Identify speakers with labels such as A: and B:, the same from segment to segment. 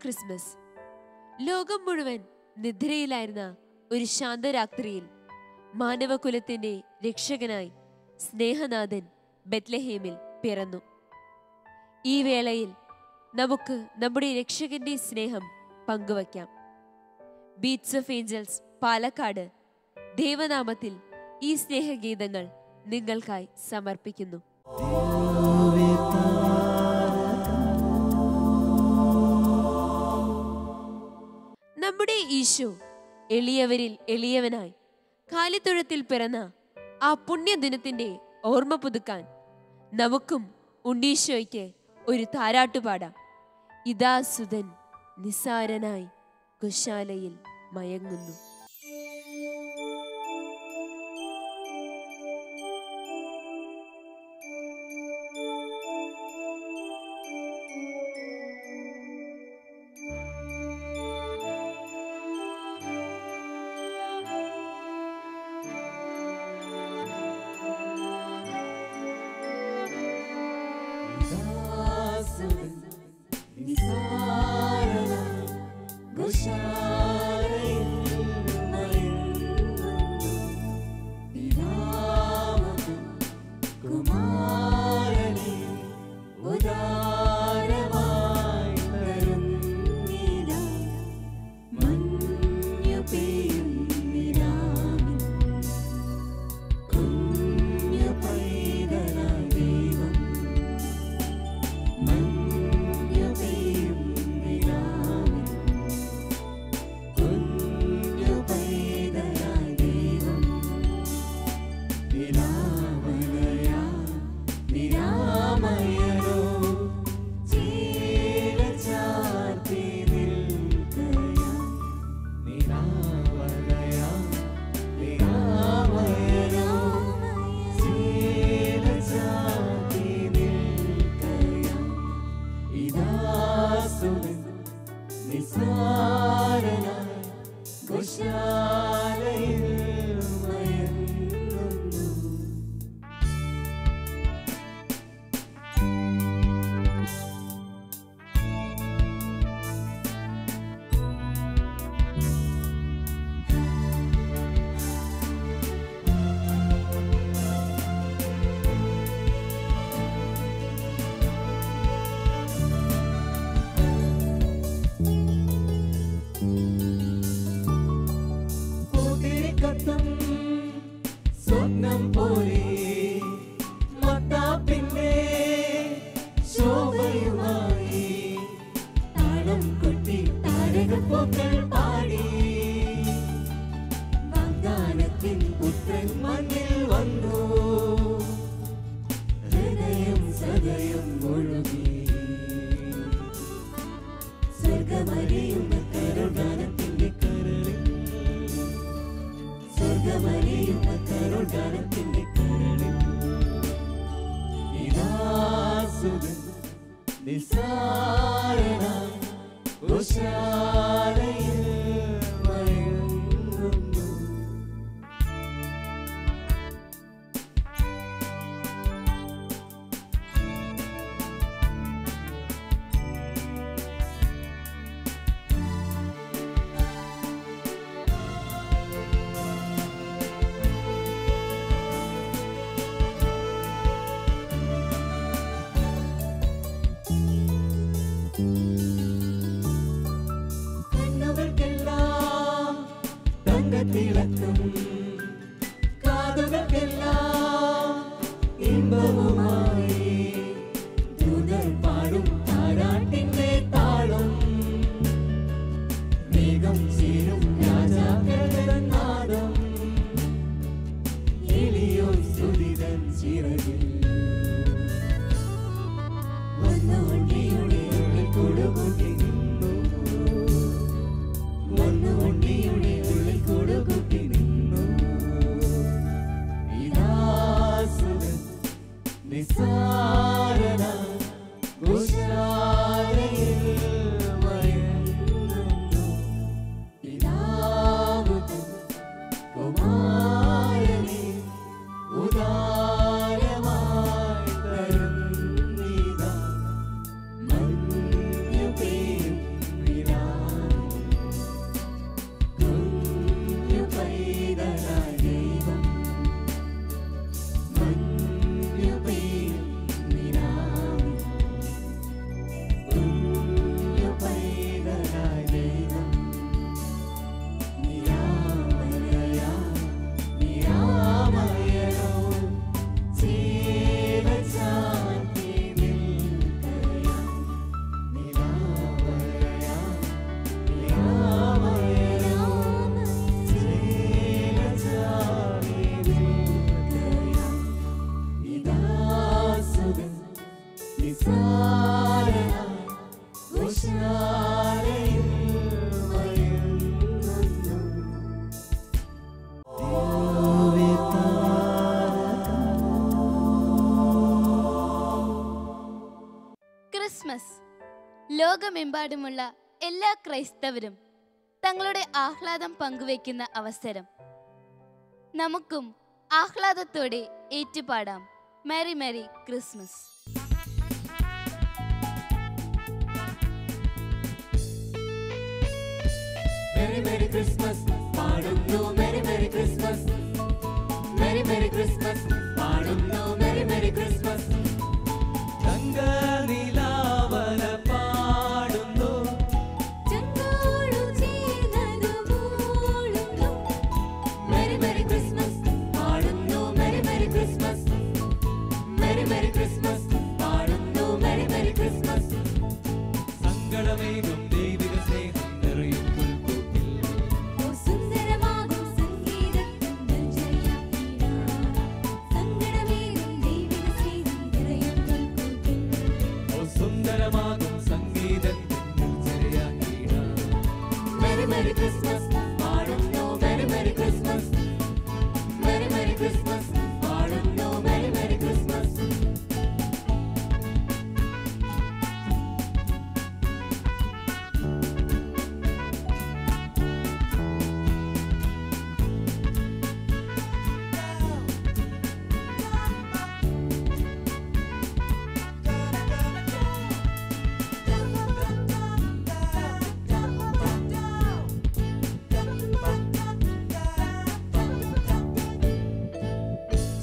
A: Christmas. ലോകം മുഴുവൻ നിദ്രയിലായിരുന്ന ഒരു ശാന്തരാത്രിയിൽ മാനവകുലത്തിന്റെ രക്ഷകനായി സ്നേഹനാഥൻ ബെത്ലഹേമിൽ പിറന്നു. ഈ വേളയിൽ നമുക്ക് നമ്മുടെ രക്ഷകന്റെ സ്നേഹം പങ്കുവയ്ക്കാം. ബീറ്റ്സ് ഓഫ് ഏഞ്ചൽസ് പാലക്കാട് ദേവനാമത്തിൽ ഈ സ്നേഹഗീതങ്ങൾ നിങ്ങൾക്കായി സമർപ്പിക്കുന്നു. നമ്മുടെ ഈശോ എളിയവരിൽ എളിയവനായി കാലിത്തൊഴുത്തിൽ പിറന്ന ആ പുണ്യദിനത്തിന്റെ ഓർമ്മ പുതുക്കാൻ നമുക്കും ഉണ്ണീശോയ്ക്ക് ഒരു താരാട്ടുപാടാം. ഇതാ സുതൻ നിസാരനായി ഗോശാലയിൽ മയങ്ങുന്നു.
B: ലോകമെമ്പാടുമുള്ള എല്ലാ ക്രൈസ്തവരും തങ്ങളുടെ ആഹ്ലാദം പങ്കുവയ്ക്കുന്ന അവസരം. നമുക്കും ആഹ്ലാദത്തോടെ ഏറ്റുപാടാം merry merry Christmas.
C: Merry Merry Christmas, പാടുന്നു Merry Merry Christmas. Merry Merry Christmas, പാടുന്നു Merry Merry Christmas. തങ്കനിലാവല പാടുന്നു,
D: ചങ്കോടു ചേർന്നതു മൂളുന്നു.
C: Merry Merry Christmas, പാടുന്നു Merry Merry Christmas. Merry Merry Christmas, പാടുന്നു Merry Merry Christmas. സങ്കടമേകും ദൈവിക സ്നേഹം നിറയും പുൽക്കൂട്ടിൽ,
D: ഓ സുന്ദരമാകും സംഗീതത്തിൻ നെഞ്ചരിയാക്കിടാം. സങ്കടമേകും ദൈവിക സ്നേഹം നിറയും പുൽക്കൂട്ടിൽ.
C: ഓ സുന്ദരമാകും സംഗീതത്തിൻ നെഞ്ചരിയാക്കിടാം. Merry Merry Christmas, പാടുന്നു Merry Merry Christmas. Merry Merry Christmas, പാടുന്നു Merry Merry Christmas.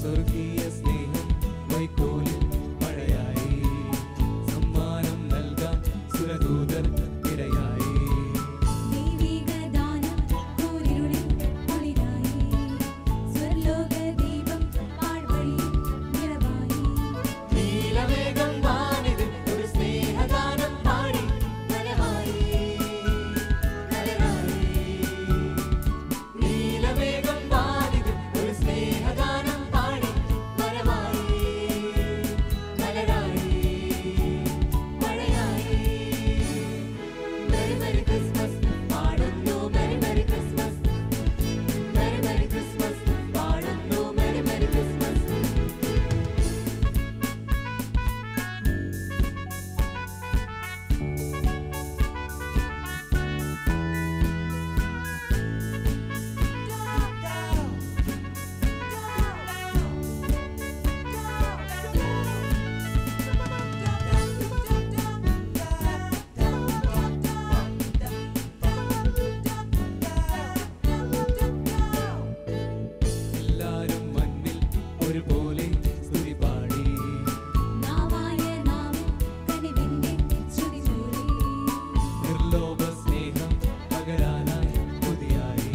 C: സ്വർഗീയ സ്നേഹം വൈക്കോലിൽ മഴയായി, സമ്മാനം നൽകാൻ സുരദൂതർ ഇടയായി.
D: ദൈവിക ദാനം കൂരിരുളിൽ ഒളിരായി. സ്വർലോക ദീപം പാഴ്വഴിയിൽ നിറവായി.
C: നീലമേഘം വാനിതിൽ ഒരു സ്നേഹഗാനം പാടി കലമായി കലരായി. നീലമേഘം വാനിതിൽ ഒരു സ്നേഹഗാനം പാടി കലമായി കലരായി മഴയായി. Merry Merry Christmas, പാടുന്നു Merry Merry Christmas. Merry Merry Christmas, പാടുന്നു Merry Merry Christmas. എല്ലാരും മണ്ണിൽ ഒരുപോലെ സ്തുതി പാടി,
D: നാവായ നാവിൽ കനിവിന്റെ ശ്രുതി ചൂടി.
C: നിർലോഭ സ്നേഹം പകരാനായി കൊതിയായി.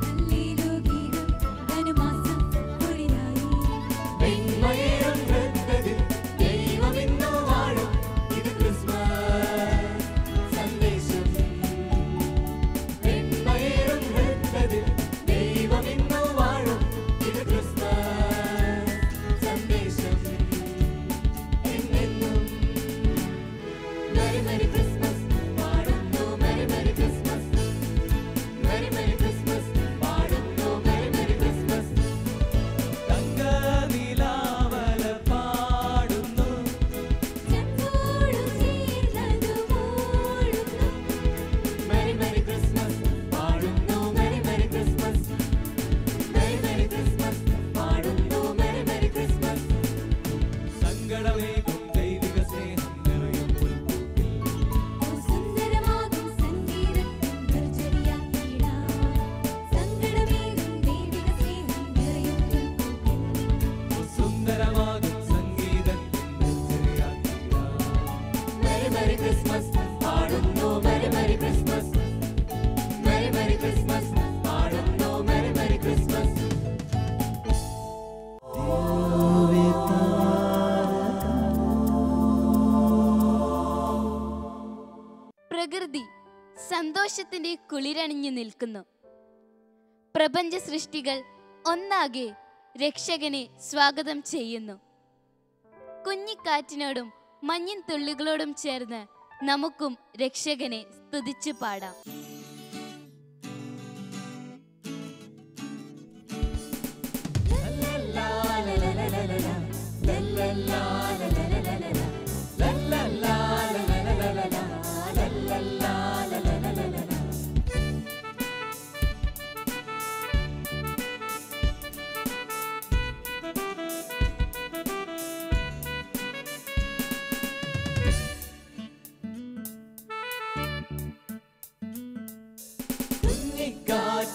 D: ഹല്ലേലൂ ഗീതം ധനുമാസം കുളിരായി.
C: വെണ്മയേറും ഹൃദയത്തിൽ ദൈവമിന്നു വാഴും, ഇത് ക്രിസ്മസ് സന്ദേശം. വെണ്മയേറും ഹൃദയത്തിൽ ദൈവമിന്നു വാഴും, ഇത് ക്രിസ്മസ് സന്ദേശം. എന്നെന്നും Merry Merry Christmas, പാടുന്നു Merry Merry Christmas. Merry Merry Christmas, പാടുന്നു Merry Merry Christmas. തങ്കനിലാവല പാടുന്നു,
D: ചങ്കോടു ചേർന്നതു മൂളുന്നു.
C: Merry Merry Christmas, പാടുന്നു Merry Merry Christmas. Merry Merry Christmas, പാടുന്നു Merry Merry Christmas. സങ്കടമേകും ദൈവിക സ്നേഹം നിറയും പുൽക്കൂട്ടിൽ,
D: ഓ സുന്ദരമാകും സംഗീതത്തിൻ നെഞ്ചരിയാക്കിടാം. സങ്കടമേകും ദൈവിക സ്നേഹം നിറയും പുൽക്കൂട്ടിൽ.
C: ഓ സുന്ദരമാകും സംഗീതത്തിൻ നെഞ്ചരിയാക്കിടാം. Merry Merry Christmas, പാടുന്നു Merry Merry Christmas. Merry Merry Christmas, പാടുന്നു Merry Merry Christmas.
B: പ്രകൃതി സന്തോഷത്തിന്റെ കുളിരണിഞ്ഞു നിൽക്കുന്നു. പ്രപഞ്ച സൃഷ്ടികൾ ഒന്നാകെ രക്ഷകനെ സ്വാഗതം ചെയ്യുന്നു. കുഞ്ഞിക്കാറ്റിനോടും മഞ്ഞിൻ തുള്ളികളോടും ചേർന്ന് നമുക്കും രക്ഷകനെ സ്തുതിച്ചു പാടാം.
C: La la la la la la la la la la la la la la la la la la.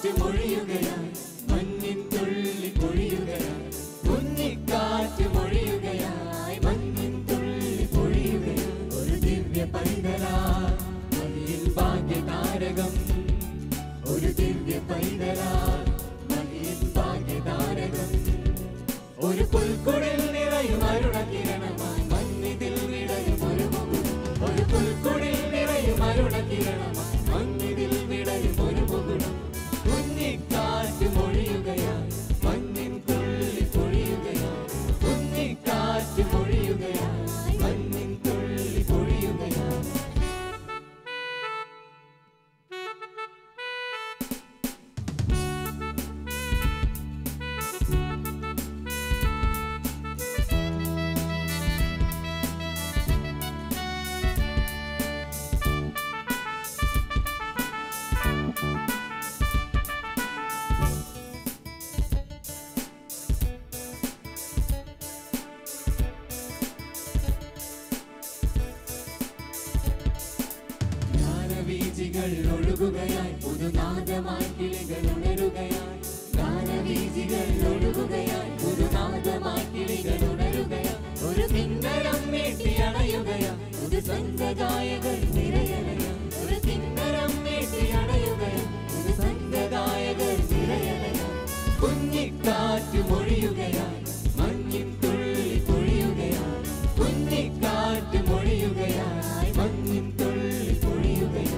C: കുഞ്ഞിക്കാറ്റ് മൊഴിയുകയായി മഞ്ഞിൻ തുള്ളി പൊഴിയുകയായി കുഞ്ഞിക്കാറ്റ് മൊഴിയുകയായി മഞ്ഞിൻ തുള്ളി പൊഴിയുകയായി ഒരു ദിവ്യ പൈതലായി മഹിയിൽ ഭാഗ്യതാരകം ഒരു ദിവ്യ പൈതലായി മഹിയിൽ ഭാഗ്യതാരകം ഒരു പുൽക്കുടിൽ നിറയും അരുണകിരണമായി മഞ്ഞിതിൽ വിടയും ഒരു മുകുളം ഒരു പുൽക്കുടിൽ നിറയും അരുണകിരണമായി മഞ്ഞിതിൽ വിടയും ഒരു മുകുളം കുഞ്ഞിക്കാറ്റ് മൊഴിയുകയായി മഞ്ഞിൻ തുള്ളി പൊഴിയുകയായി കുഞ്ഞിക്കാറ്റ് മൊഴിയുകയായി മഞ്ഞിൻ തുള്ളി പൊഴിയുകയായി ഗാനവീചികൾ ഒഴുകുകയായി പുതുനാദമായി കിളികൾ ഉണരുകയായി ഗാനവീചികൾ ഒഴുകുകയായി പുതുനാദമായി കിളികൾ ഉണരുകയായി ഒരു കിന്നരം മീട്ടി അണയുകയായി പുതു സംഗീതഗായകർ നിറയലയായി ഒരു കിന്നരം മീട്ടി അണയുകയായി പുതു സംഗീതഗായകർ നിറയലയായി കുഞ്ഞിക്കാറ്റ് മൊഴിയുകയായി മഞ്ഞിൻ തുള്ളി പൊഴിയുകയായി കുഞ്ഞിക്കാറ്റ് മൊഴിയുകയായി മഞ്ഞിൻ തുള്ളി പൊഴിയുകയായി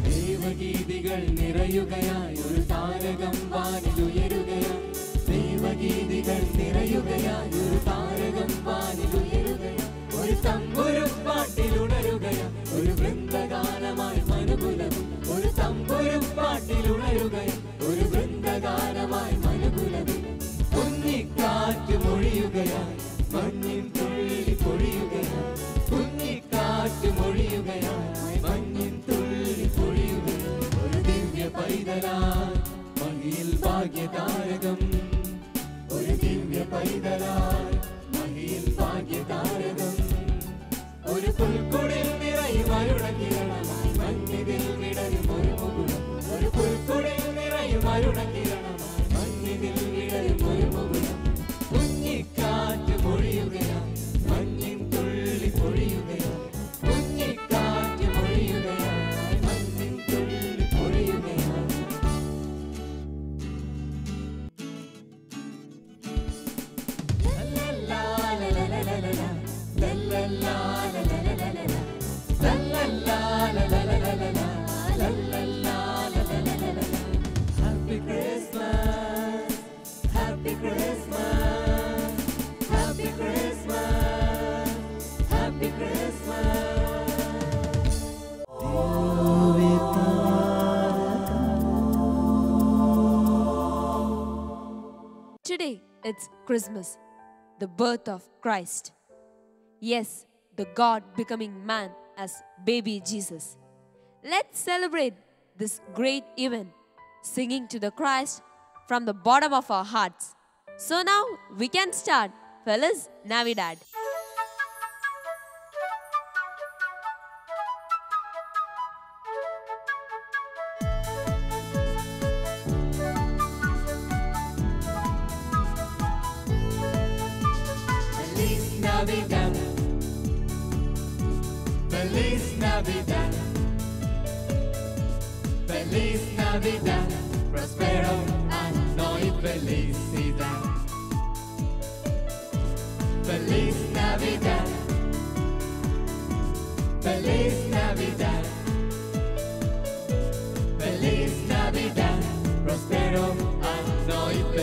C: ദേവഗീതികൾ നിറയുകയായി ഒരു താരകം വാനിലുയരുകയായി ദേവഗീതികൾ നിറയുകയായി ഒരു താരകം വാനിലുയരുകയായി ഒരു തമ്പുരുപ്പാട്ടിലുണരുകയായി ഒരു വൃന്ദഗാനമായി മനുകുലവും ഒരു തമ്പുരുപ്പാട്ടിലുണരുകയായി ഒരു വൃന്ദഗാനമായി മനുകുലവും കുഞ്ഞിക്കാറ്റ് മൊഴിയുകയായി മഞ്ഞിൻ തുള്ളി പൊഴിയുകയായി കുഞ്ഞിക്കാറ്റ് മൊഴിയുകയായി മഞ്ഞിൻ തുള്ളി പൊഴിയുകയായി ഒരു ദിവ്യ പൈതലായി മഹിയിൽ ഭാഗ്യതാരകം ഒരു ദിവ്യ പൈതലായി മഹിയിൽ ഭാഗ്യതാരകം ഒരു പുൽക്കുടിൽ നിറയും അരുണകിരണമായി മഞ്ഞിതിൽ വിടരും ഒരു മുകുളം ഒരു പുൽക്കുടിൽ നിറയും അരുണകിരണമായി മഞ്ഞിതിൽ വിടരും ഒരു മുകുളം കുഞ്ഞിക്കാറ്റ് മൊഴിയുകയായി മഞ്ഞിൻ തുള്ളി പൊഴിയുകയായി കുഞ്ഞിക്കാറ്റ് മൊഴിയുകയായി മഞ്ഞിൻ തുള്ളി പൊഴിയുകയായി Happy Christmas, Happy Christmas, Happy Christmas, Happy Christmas.
A: Today it's Christmas, the birth of Christ. Yes, the God becoming man as baby Jesus. Let's celebrate this great event, singing to the Christ from the bottom of our hearts. So now we can start Feliz Navidad.
C: Feliz Navidad, Feliz Navidad, Feliz Navidad, prospero año y felicidad. Feliz Navidad, Feliz Navidad, Feliz Navidad, prospero año y